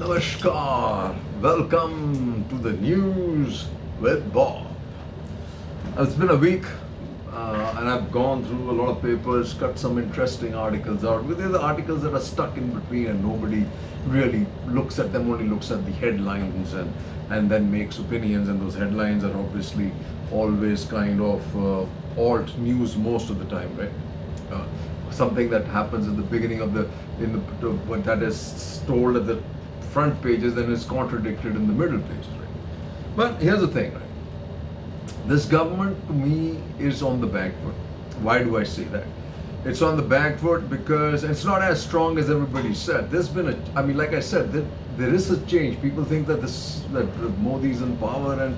Namaskar. Welcome to the news with Bob. It's been a week and I've gone through a lot of papers, cut some interesting articles out. But there are the articles that are stuck in between and nobody really looks at them, only looks at the headlines and then makes opinions. And those headlines are obviously always kind of alt news most of the time, right? Something that happens at the beginning of but that is told at the front pages, then is contradicted in the middle pages, right? But here's the thing, right? This government to me is on the back foot. Why do I say that? It's on the back foot because it's not as strong as everybody said. There's been like I said, there is a change. People think that Modi's in power and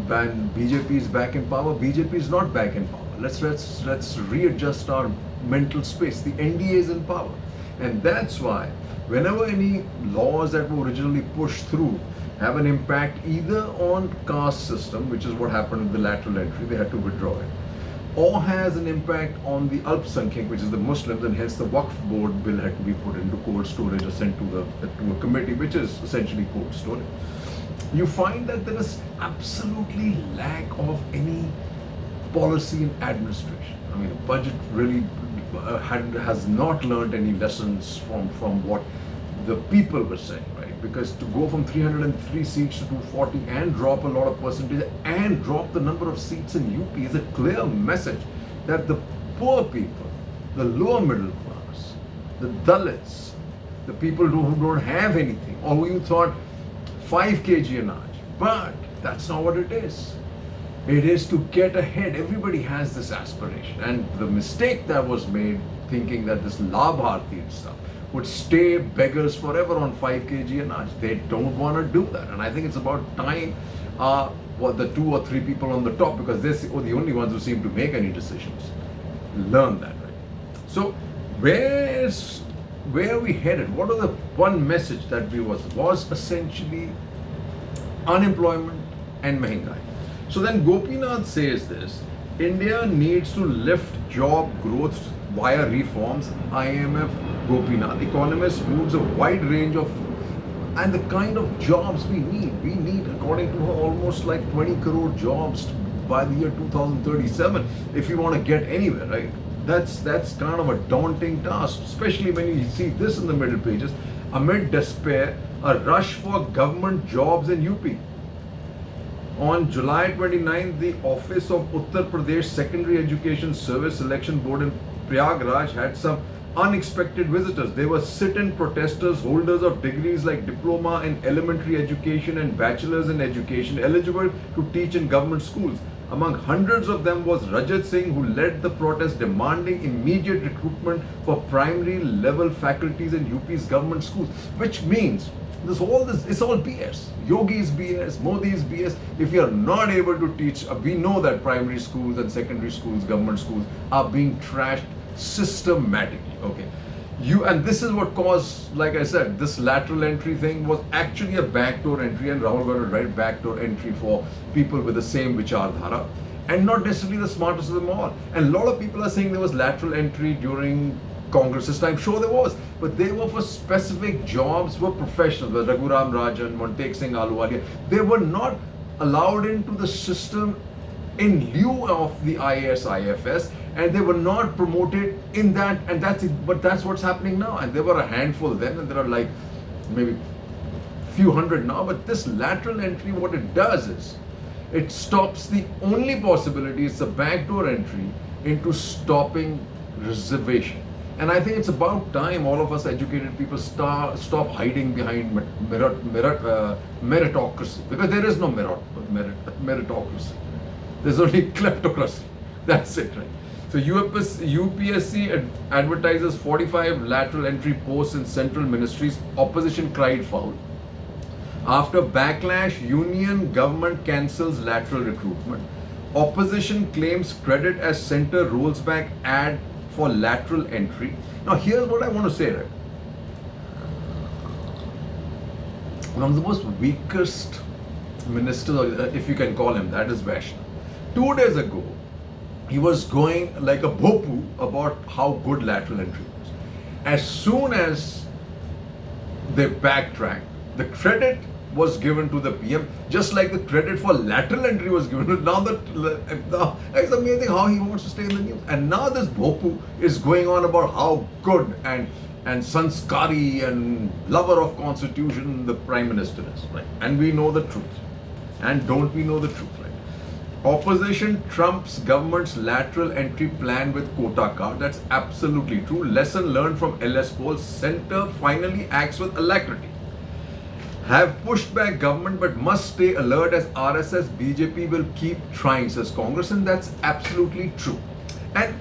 BJP is back in power. BJP is not back in power. Let's readjust our mental space. The NDA is in power, and that's why whenever any laws that were originally pushed through have an impact either on caste system, which is what happened with the lateral entry, they had to withdraw it, or has an impact on the Alpsankhyak, which is the Muslims, and hence the Waqf board bill had to be put into cold storage or sent to a committee, which is essentially cold storage. You find that there is absolutely lack of any policy and administration. I mean, the budget really has not learned any lessons from what the people were saying, right? Because to go from 303 seats to 240 and drop a lot of percentage and drop the number of seats in UP is a clear message that the poor people, the lower middle class, the Dalits, the people who don't have anything, or who you thought 5 kg Anaj, but that's not what it is. It is to get ahead. Everybody has this aspiration. And the mistake that was made, thinking that this Labharti stuff would stay beggars forever on 5 kg Anaj. They don't want to do that. And I think it's about time the 2 or 3 people on the top, because they're the only ones who seem to make any decisions, learn that, right? So where are we headed? What are the one message that was essentially unemployment and Mehingai. So then Gopinath says this: India needs to lift job growth via reforms. IMF Gopinath, economist, moves a wide range of, and the kind of jobs we need. We need, according to her, almost like 20 crore jobs by the year 2037 if you want to get anywhere, right? That's kind of a daunting task, especially when you see this in the middle pages. Amid despair, a rush for government jobs in UP. On July 29, the Office of Uttar Pradesh Secondary Education Service Selection Board in Prayagraj had some unexpected visitors. They were sit-in protesters, holders of degrees like diploma in elementary education and bachelor's in education, eligible to teach in government schools. Among hundreds of them was Rajat Singh, who led the protest demanding immediate recruitment for primary level faculties in UP's government schools, which means it's all BS. Yogi is BS, Modi is BS. If you are not able to teach, we know that primary schools and secondary schools, government schools, are being trashed systematically. Okay, and this is what caused, like I said, this lateral entry thing was actually a backdoor entry, and Rahul got a right backdoor entry for people with the same Vichardhara, and not necessarily the smartest of them all. And a lot of people are saying there was lateral entry during Congress's time. Sure, there was, but they were for specific jobs, were professionals. Raghuram Rajan, Montek Singh Ahluwalia, they were not allowed into the system in lieu of the IAS, IFS, and they were not promoted in that, and that's it. But that's what's happening now. And there were a handful then, and there are like maybe few hundred now. But this lateral entry, what it does is, it stops the only possibility, it's a backdoor entry into stopping reservation. And I think it's about time all of us educated people stop hiding behind meritocracy, because there is no meritocracy. There's only kleptocracy. That's it, right? So UPSC advertises 45 lateral entry posts in central ministries. Opposition cried foul. After backlash, union government cancels lateral recruitment. Opposition claims credit as center rolls back ad for lateral entry. Now here's what I want to say, right? One of the most weakest ministers, if you can call him that, is Vaishnav. 2 days ago, he was going like a bhopu about how good lateral entry was. As soon as they backtracked, The credit was given to the PM, just like the credit for lateral entry was given. Now it's amazing how he wants to stay in the news. And now this Bhopu is going on about how good and sanskari and lover of constitution the Prime Minister is, right? And we know the truth. And don't we know the truth, right? Opposition trumps government's lateral entry plan with quota card. That's absolutely true. Lesson learned from LS polls. Centre finally acts with alacrity. Have pushed back government but must stay alert as RSS BJP will keep trying, says Congress, and that's absolutely true. And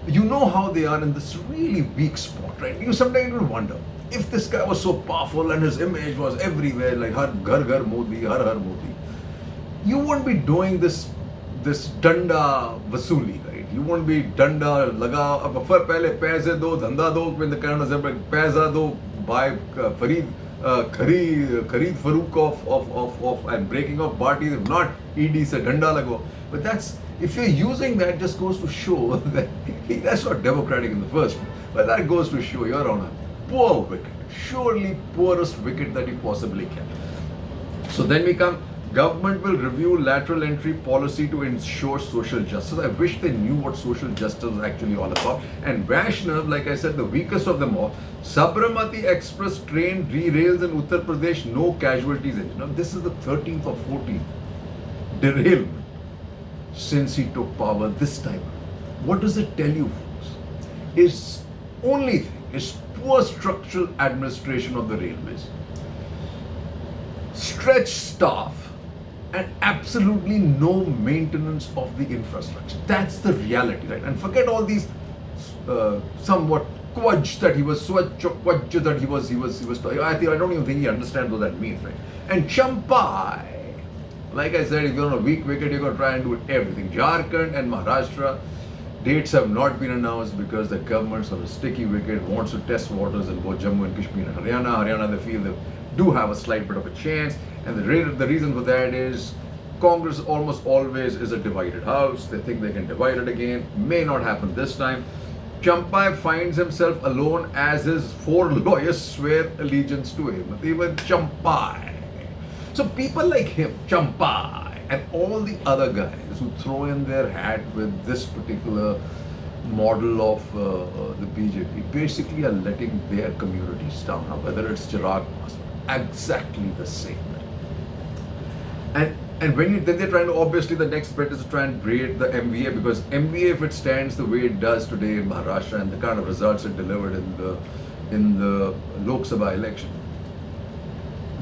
you know how they are in this really weak spot, right? You sometimes will wonder if this guy was so powerful and his image was everywhere, like Har Ghar Modi, Har Modi, you won't be doing this danda vasuli, right? You won't be danda laga, pehle paise do, dhanda do, when the kind of paisa do, buy Khareed Farooq of and breaking of parties, if not ED se danda lago. But that's, if you're using that, just goes to show that that's not democratic in the first place. But that goes to show you're on a poor wicket, surely poorest wicket that you possibly can. So then we come, government will review lateral entry policy to ensure social justice. I wish they knew what social justice is actually all about. And Vaishnav, like I said, the weakest of them all, Sabramati Express train derails in Uttar Pradesh, no casualties. Now this is the 13th or 14th derailment since he took power this time. What does it tell you, folks? His only thing is poor structural administration of the railways, stretched staff, and absolutely no maintenance of the infrastructure. That's the reality, right? And forget all these somewhat quaj that he was, swachh that he was. I don't even think he understands what that means, right? And Champai, like I said, if you're on a weak wicket, you're going to try and do everything. Jharkhand and Maharashtra, dates have not been announced because the government's on a sticky wicket, wants to test waters in both Jammu and Kashmir and Haryana. Haryana, they feel they do have a slight bit of a chance. And the reason for that is Congress almost always is a divided house. They think they can divide it again. May not happen this time. Champai finds himself alone as his 4 lawyers swear allegiance to him. Even Champai. So people like him, Champai, and all the other guys who throw in their hat with this particular model of the BJP basically are letting their communities down. Now, whether it's Chirag Paswan, exactly the same. And then they're trying to, obviously the next bet is to try and braid the MVA, because MVA, if it stands the way it does today in Maharashtra and the kind of results it delivered in the Lok Sabha election,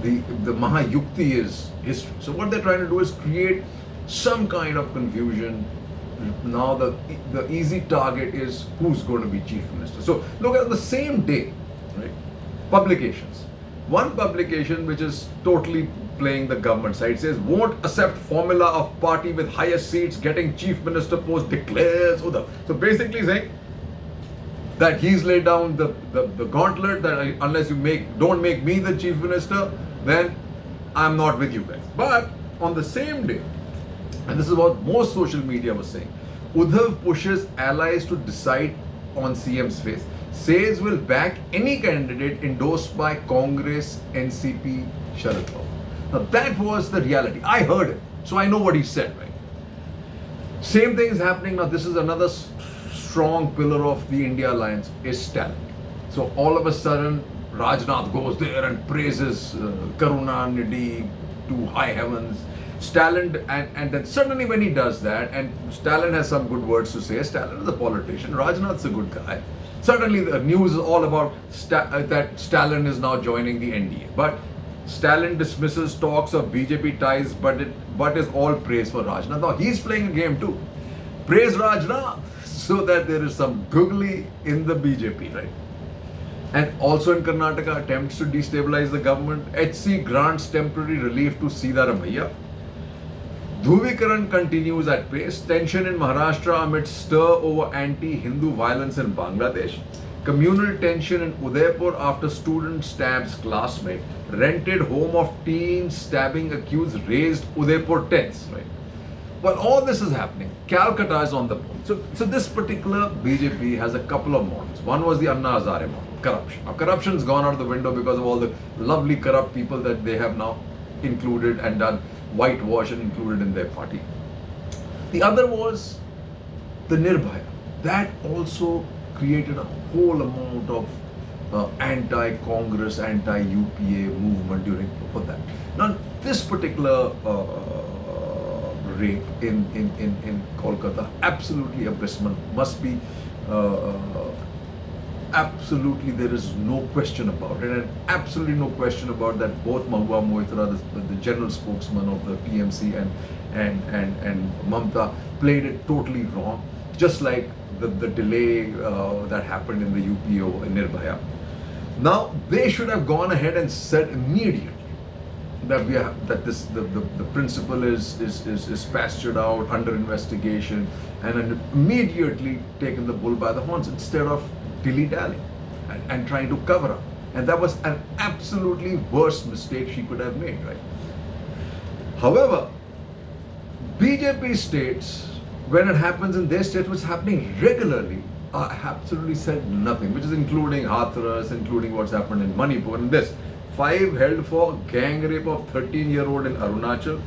the Mahayukti is history. So what they're trying to do is create some kind of confusion. Now the easy target is who's going to be chief minister. So look at the same day, right? Publications. One publication which is totally playing the government side says, won't accept formula of party with highest seats getting chief minister post, declares Uddhav. So basically saying that he's laid down the gauntlet that unless you don't make me the chief minister, then I'm not with you guys. But on the same day, and this is what most social media was saying, Uddhav pushes allies to decide on CM's face, says will back any candidate endorsed by Congress, NCP, Sharad Pawar. Now that was the reality. I heard it, so I know what he said, right? Same thing is happening now. This is another strong pillar of the India alliance, is talent. So all of a sudden, Rajnath goes there and praises Karunanidhi to high heavens. Stalin, and then suddenly when he does that, and Stalin has some good words to say, Stalin is a politician, Rajnath's a good guy. Suddenly the news is all about that Stalin is now joining the NDA. But Stalin dismisses talks of BJP ties, but is all praise for Rajnath. Now he's playing a game too. Praise Rajnath so that there is some googly in the BJP, right? And also in Karnataka, attempts to destabilize the government. HC grants temporary relief to Siddharamaiah. Dhuvikaran continues at pace. Tension in Maharashtra amid stir over anti-Hindu violence in Bangladesh. Communal tension in Udaipur after student stabs classmate. Rented home of teen stabbing accused raised Udaipur tense. Right? While all this is happening, Calcutta is on the point. So this particular BJP has a couple of models. One was the Anna Hazare model. corruption. Now, corruption's gone out the window because of all the lovely corrupt people that they have now included and done whitewash and included in their party. The other was the Nirbhaya. That also created a whole amount of anti-Congress, anti-UPA movement for that. Now, this particular rape in Kolkata, absolutely abysmal, must be absolutely, there is no question about it, and absolutely no question about that. Both Mahua Moitra, the general spokesman of the PMC, and Mamta played it totally wrong, just like the delay that happened in the UPO in Nirbhaya. Now they should have gone ahead and said immediately that the principal is pastured out, under investigation, and then immediately taken the bull by the horns instead of dilly-dallying and trying to cover up. And that was an absolutely worst mistake she could have made, right? Hahowever, BJP states, when it happens in their state, which is happening regularly, absolutely said nothing, which is including Hathras, including what's happened in Manipur, and this. 5 held for gang rape of 13-year-old in Arunachal.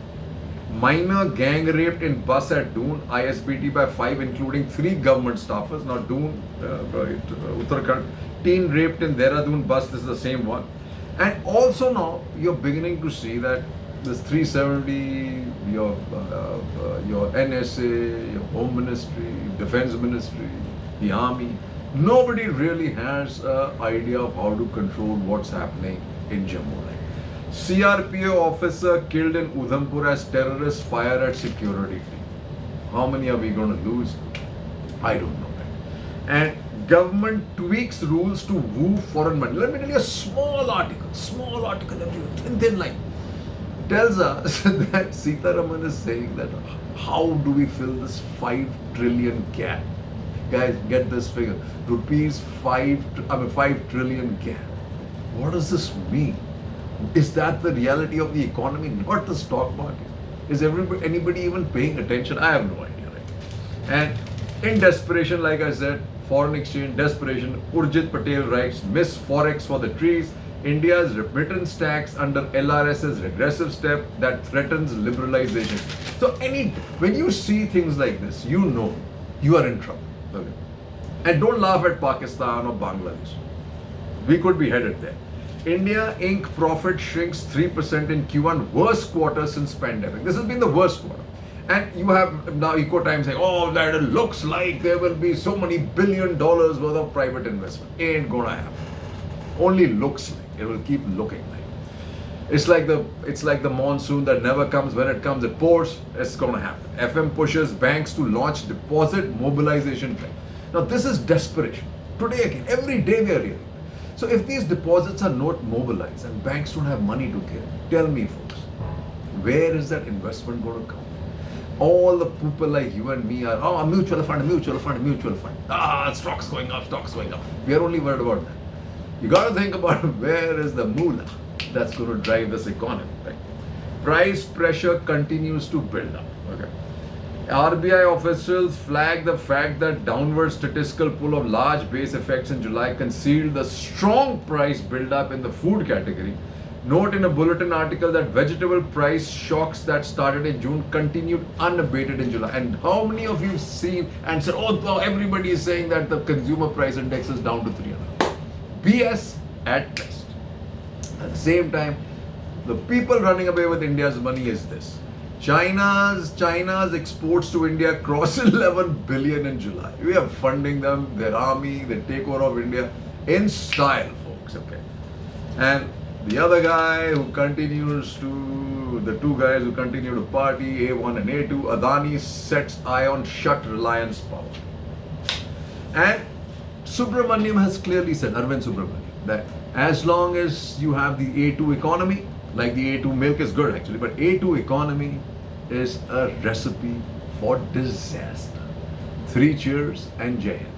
Minor gang raped in bus at Doon, ISBT by 5, including 3 government staffers. Now Doon, Uttarakhand. Teen raped in Dehradun bus, this is the same one. And also now you're beginning to see that this 370, your NSA, your Home Ministry, Defense Ministry, the Army, nobody really has an idea of how to control what's happening in Jammu. CRPO officer killed in Udhampur as terrorists fire at security team. How many are we going to lose? I don't know. And government tweaks rules to woo foreign money. Let me tell you a small article, thin line. Tells us that Sitaraman is saying that how do we fill this 5 trillion gap? Guys, get this figure. Rupees 5 trillion gap. What does this mean? Is that the reality of the economy, not the stock market? Is anybody even paying attention? I have no idea, right? And in desperation, like I said, foreign exchange, desperation, Urjit Patel writes, miss Forex for the trees. India's remittance tax under LRS's regressive step that threatens liberalization. So when you see things like this, you know you are in trouble. Okay? And don't laugh at Pakistan or Bangladesh. We could be headed there. India Inc. profit shrinks 3% in Q1, worst quarter since pandemic. This has been the worst quarter. And you have now Ecotimes saying, oh, that it looks like there will be so many $1 billion worth of private investment. Ain't gonna happen. Only looks like. It will keep looking like. It's like the monsoon that never comes. When it comes, it pours. It's gonna happen. FM pushes banks to launch deposit mobilization plan. Now this is desperation. Today again, every day we are hearing. So if these deposits are not mobilized and banks don't have money to give, tell me folks, where is that investment going to come? All the people like you and me are, a mutual fund. Stocks going up. We are only worried about that. You got to think about where is the moolah that's going to drive this economy, right? Price pressure continues to build up. Okay. RBI officials flagged the fact that downward statistical pull of large base effects in July concealed the strong price build-up in the food category. Note in a bulletin article that vegetable price shocks that started in June continued unabated in July. And how many of you seen and said, oh, everybody is saying that the consumer price index is down to 300. BS at best. At the same time, the people running away with India's money is this. China's exports to India cross 11 billion in July. We are funding them, their army, the takeover of India in style, folks. Okay. And the other guy who continues to, the two guys who continue to party, A1 and A2, Adani sets eye on shut Reliance Power. And Subramaniam has clearly said, Arvind Subramaniam, that as long as you have the A2 economy, like the A2 milk is good actually, but A2 economy is a recipe for disaster. 3 cheers and Jai Hind.